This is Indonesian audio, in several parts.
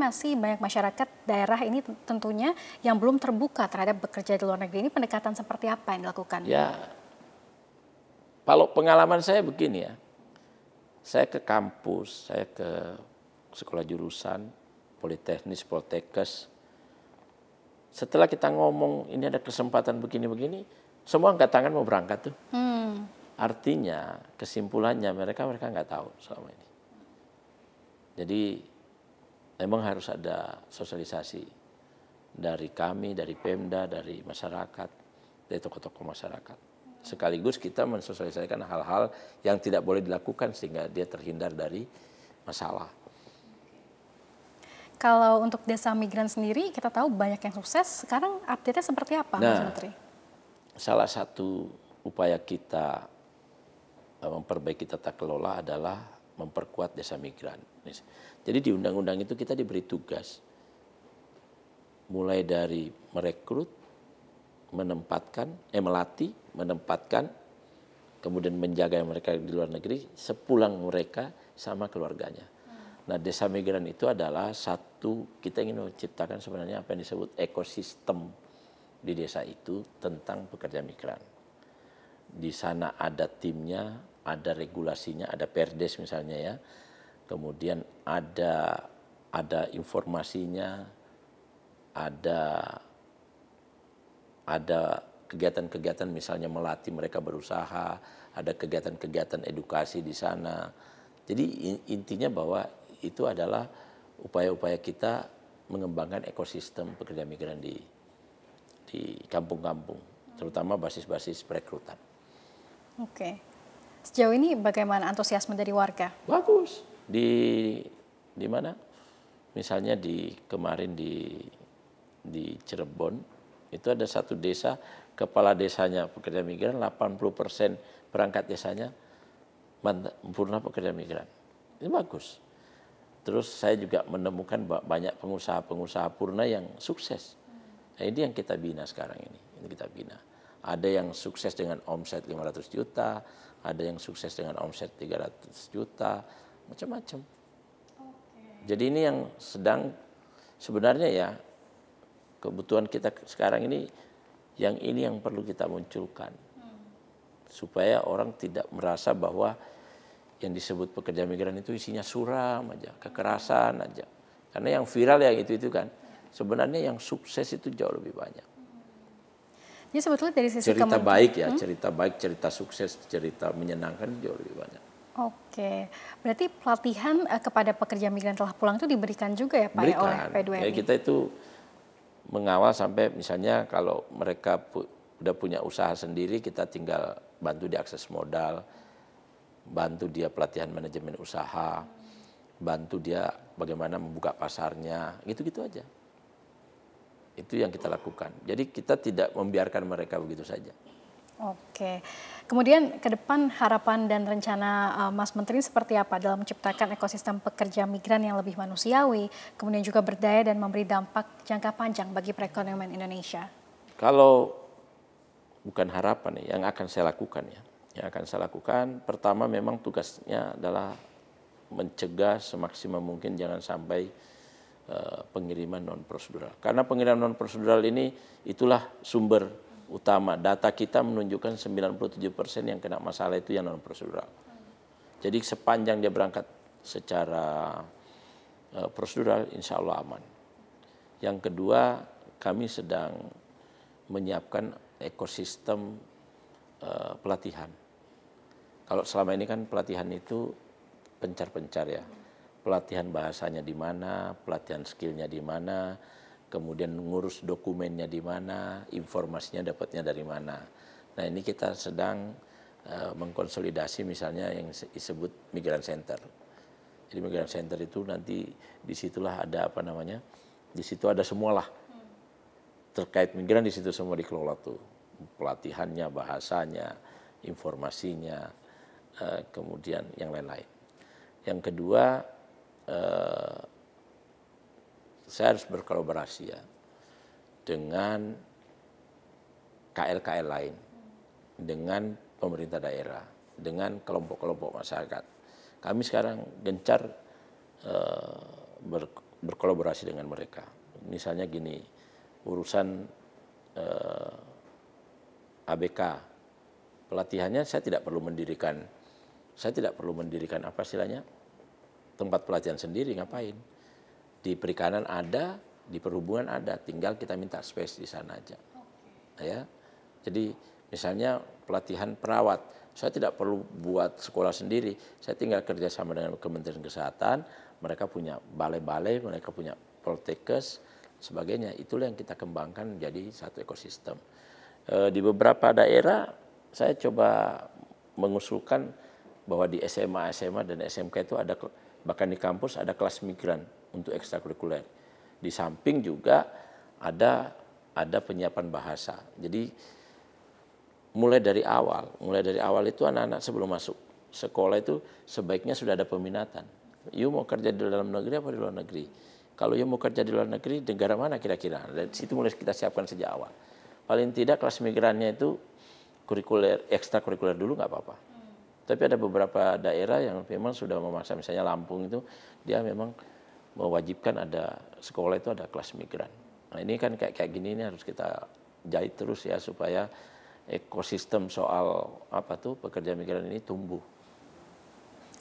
masih banyak masyarakat daerah ini tentunya yang belum terbuka terhadap bekerja di luar negeri. Ini pendekatan seperti apa yang dilakukan? Ya, kalau pengalaman saya begini ya, saya ke kampus, saya ke sekolah jurusan, politeknis, poltekkes. Setelah kita ngomong ini ada kesempatan begini-begini, semua angkat tangan mau berangkat tuh. Artinya kesimpulannya mereka nggak tahu selama ini. Jadi memang harus ada sosialisasi dari kami, dari Pemda, dari masyarakat, dari tokoh-tokoh masyarakat. Sekaligus kita mensosialisasikan hal-hal yang tidak boleh dilakukan sehingga dia terhindar dari masalah. Kalau untuk desa migran sendiri, kita tahu banyak yang sukses. Sekarang update-nya seperti apa, Mas Menteri? Salah satu upaya kita memperbaiki tata kelola adalah memperkuat desa migran. Jadi di undang-undang itu kita diberi tugas mulai dari merekrut, melatih, menempatkan, kemudian menjaga mereka di luar negeri sepulang mereka sama keluarganya. Nah, desa migran itu adalah satu, kita ingin menciptakan sebenarnya apa yang disebut ekosistem di desa itu tentang pekerja migran. Di sana ada timnya, ada regulasinya, ada perdes misalnya ya. Kemudian ada informasinya, ada kegiatan-kegiatan misalnya melatih mereka berusaha, ada kegiatan-kegiatan edukasi di sana. Jadi intinya bahwa itu adalah upaya-upaya kita mengembangkan ekosistem pekerja migran di kampung-kampung, terutama basis-basis perekrutan. Oke. Sejauh ini bagaimana antusiasme dari warga? Bagus. Di mana? Misalnya kemarin di Cirebon itu ada satu desa, kepala desanya pekerja migran, 80% perangkat desanya purna pekerja migran. Ini bagus. Terus saya juga menemukan banyak pengusaha-pengusaha purna yang sukses. Nah, ini yang kita bina sekarang ini. Ini kita bina. Ada yang sukses dengan omset 500 juta, ada yang sukses dengan omset 300 juta, macam-macam. Jadi ini yang sedang sebenarnya ya kebutuhan kita sekarang ini yang perlu kita munculkan. Supaya orang tidak merasa bahwa yang disebut pekerja migran itu isinya suram aja, kekerasan aja. Karena yang viral ya itu kan. Sebenarnya yang sukses itu jauh lebih banyak. Jadi sebetulnya dari sisi cerita baik ya, cerita baik, cerita sukses, cerita menyenangkan jauh lebih banyak. Oke, berarti pelatihan kepada pekerja migran telah pulang itu diberikan juga ya Pak ya, oleh P2MI? Ya, kita itu mengawal sampai misalnya kalau mereka udah punya usaha sendiri, kita tinggal bantu dia akses modal, bantu dia pelatihan manajemen usaha, bantu dia bagaimana membuka pasarnya, gitu-gitu aja. Itu yang kita lakukan. Jadi kita tidak membiarkan mereka begitu saja. Oke. Kemudian ke depan harapan dan rencana Mas Menteri seperti apa dalam menciptakan ekosistem pekerja migran yang lebih manusiawi, kemudian juga berdaya dan memberi dampak jangka panjang bagi perekonomian Indonesia? Kalau bukan harapan yang akan saya lakukan ya. Yang akan saya lakukan, pertama memang tugasnya adalah mencegah semaksimal mungkin jangan sampai pengiriman non prosedural. Karena pengiriman non prosedural ini itulah sumber utama. Data kita menunjukkan 97% yang kena masalah itu yang non prosedural. Jadi sepanjang dia berangkat secara prosedural, insya Allah aman. Yang kedua, kami sedang menyiapkan ekosistem pelatihan. Kalau selama ini kan pelatihan itu pencar-pencar ya. Pelatihan bahasanya di mana, pelatihan skillnya di mana, kemudian ngurus dokumennya di mana, informasinya dapatnya dari mana. Nah ini kita sedang mengkonsolidasi misalnya yang disebut Migran Center. Jadi Migran Center itu nanti disitulah ada apa namanya, di situ ada semualah terkait migran di situ semua dikelola tuh, pelatihannya, bahasanya, informasinya, kemudian yang lain-lain. Yang kedua, saya harus berkolaborasi ya dengan KL-KL lain, dengan pemerintah daerah, dengan kelompok-kelompok masyarakat. Kami sekarang gencar berkolaborasi dengan mereka. Misalnya gini, urusan ABK, pelatihannya saya tidak perlu mendirikan apa istilahnya, tempat pelatihan sendiri, ngapain? Di perikanan ada, di perhubungan ada, tinggal kita minta space di sana aja. Ya. Jadi misalnya pelatihan perawat, saya tidak perlu buat sekolah sendiri, saya tinggal kerjasama dengan Kementerian Kesehatan, mereka punya balai-balai, mereka punya poltekkes, sebagainya. Itulah yang kita kembangkan jadi satu ekosistem. Di beberapa daerah saya coba mengusulkan bahwa di SMA dan SMK itu ada, bahkan di kampus ada kelas migran untuk ekstrakurikuler. Di samping juga ada penyiapan bahasa. Jadi mulai dari awal itu anak-anak sebelum masuk sekolah itu sebaiknya sudah ada peminatan. You mau kerja di dalam negeri apa di luar negeri? Kalau you mau kerja di luar negeri, negara mana kira-kira? Dari situ mulai kita siapkan sejak awal. Paling tidak kelas migrannya itu ekstrakurikuler dulu nggak apa-apa. Tapi ada beberapa daerah yang memang sudah memaksa, misalnya Lampung itu dia memang mewajibkan ada sekolah itu ada kelas migran. Nah ini kan kayak gini ini harus kita jahit terus ya supaya ekosistem soal pekerja migran ini tumbuh.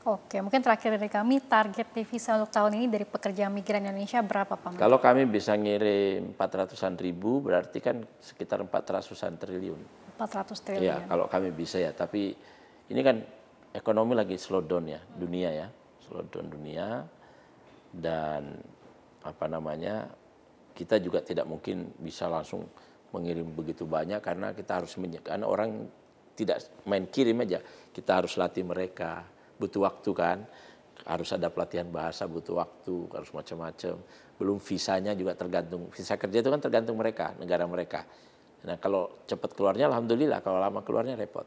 Oke, mungkin terakhir dari kami, target devisa untuk tahun ini dari pekerja migran Indonesia berapa Pak Menteri? Kalau kami bisa ngirim 400-an ribu berarti kan sekitar 400-an triliun. 400 triliun. Ya, kalau kami bisa ya, tapi ini kan ekonomi lagi slow down ya, dunia ya, slow down dunia, dan kita juga tidak mungkin bisa langsung mengirim begitu banyak karena kita harus karena orang tidak main kirim aja, kita harus latih mereka, butuh waktu kan, harus ada pelatihan bahasa, butuh waktu, harus macam-macam, belum visanya juga tergantung, visa kerja itu kan tergantung mereka, negara mereka. Nah kalau cepat keluarnya alhamdulillah, kalau lama keluarnya repot.